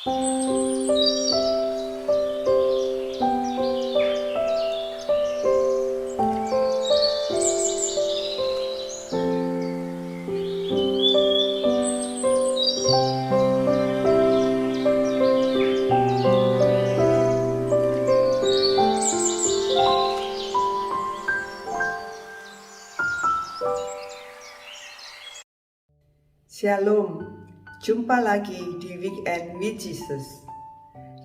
Shalom, jumpa lagi di Weekend with Jesus.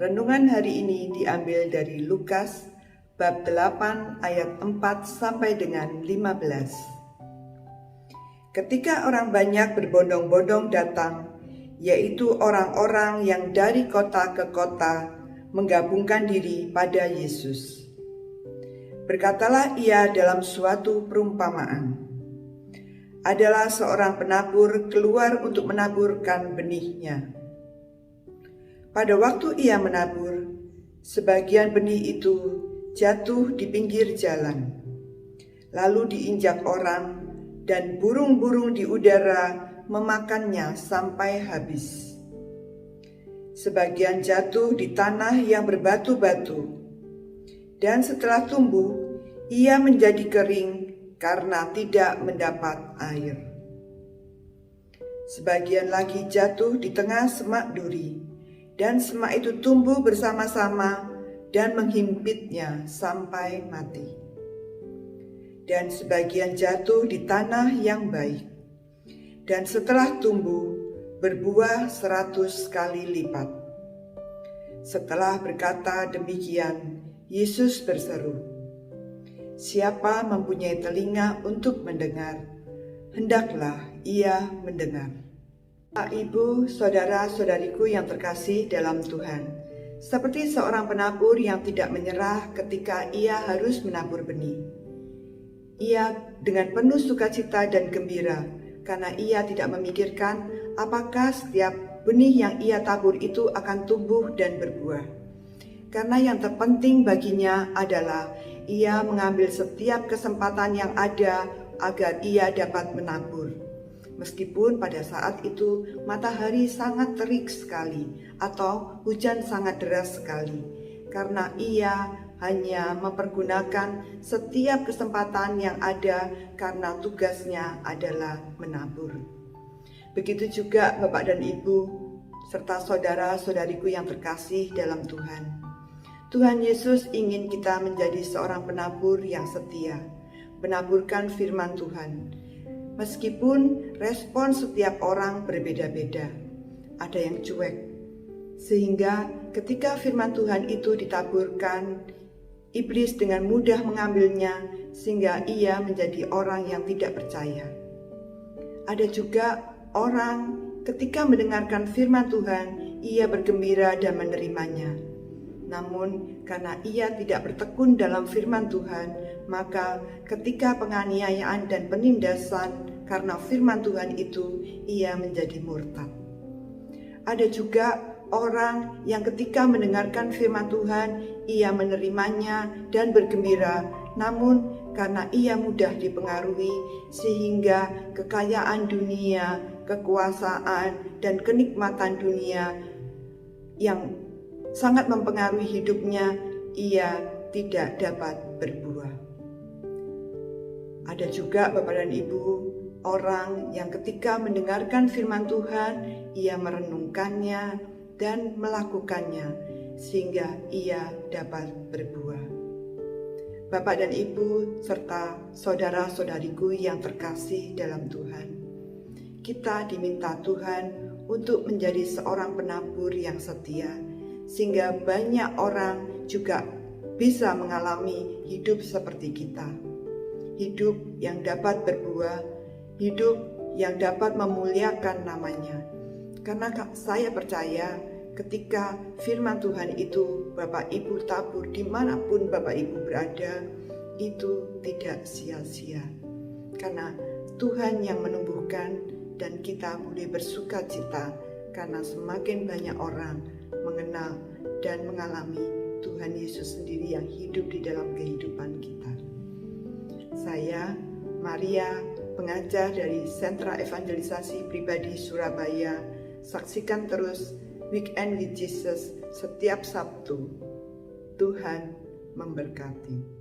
Renungan hari ini diambil dari Lukas bab 8 ayat 4 sampai dengan 15. Ketika orang banyak berbondong-bondong datang, yaitu orang-orang yang dari kota ke kota menggabungkan diri pada Yesus. Berkatalah ia dalam suatu perumpamaan. Adalah seorang penabur keluar untuk menaburkan benihnya. Pada waktu ia menabur, sebagian benih itu jatuh di pinggir jalan, lalu diinjak orang, dan burung-burung di udara memakannya sampai habis. Sebagian jatuh di tanah yang berbatu-batu, dan setelah tumbuh, ia menjadi kering karena tidak mendapat air. Sebagian lagi jatuh di tengah semak duri, dan semak itu tumbuh bersama-sama dan menghimpitnya sampai mati. Dan sebagian jatuh di tanah yang baik, dan setelah tumbuh berbuah 100 kali lipat. Setelah berkata demikian, Yesus berseru, "Siapa mempunyai telinga untuk mendengar, hendaklah ia mendengar." Bapak, Ibu, saudara-saudariku yang terkasih dalam Tuhan, seperti seorang penabur yang tidak menyerah ketika ia harus menabur benih. Ia dengan penuh sukacita dan gembira karena ia tidak memikirkan apakah setiap benih yang ia tabur itu akan tumbuh dan berbuah. Karena yang terpenting baginya adalah ia mengambil setiap kesempatan yang ada agar ia dapat menabur. Meskipun pada saat itu matahari sangat terik sekali atau hujan sangat deras sekali, karena ia hanya mempergunakan setiap kesempatan yang ada karena tugasnya adalah menabur. Begitu juga Bapak dan Ibu, serta saudara-saudariku yang terkasih dalam Tuhan. Tuhan Yesus ingin kita menjadi seorang penabur yang setia, menaburkan firman Tuhan. Meskipun respon setiap orang berbeda-beda, ada yang cuek. Sehingga ketika firman Tuhan itu ditaburkan, iblis dengan mudah mengambilnya sehingga ia menjadi orang yang tidak percaya. Ada juga orang ketika mendengarkan firman Tuhan, ia bergembira dan menerimanya. Namun karena ia tidak bertekun dalam firman Tuhan, maka ketika penganiayaan dan penindasan karena firman Tuhan itu, ia menjadi murtad. Ada juga orang yang ketika mendengarkan firman Tuhan, ia menerimanya dan bergembira, namun karena ia mudah dipengaruhi sehingga kekayaan dunia, kekuasaan, dan kenikmatan dunia yang sangat mempengaruhi hidupnya, ia tidak dapat berbuah. Ada juga Bapak dan Ibu, orang yang ketika mendengarkan firman Tuhan, ia merenungkannya dan melakukannya sehingga ia dapat berbuah. Bapak dan Ibu serta saudara-saudariku yang terkasih dalam Tuhan, kita diminta Tuhan untuk menjadi seorang penabur yang setia, sehingga banyak orang juga bisa mengalami hidup seperti kita. Hidup yang dapat berbuah, hidup yang dapat memuliakan namanya. Karena saya percaya ketika firman Tuhan itu Bapak Ibu tabur dimanapun Bapak Ibu berada, itu tidak sia-sia. Karena Tuhan yang menumbuhkan dan kita boleh bersuka cita karena semakin banyak orang mengenal dan mengalami Tuhan Yesus sendiri yang hidup di dalam kehidupan kita. Saya, Maria, pengajar dari Sentra Evangelisasi Pribadi Surabaya. Saksikan terus Weekend with Jesus setiap Sabtu. Tuhan memberkati.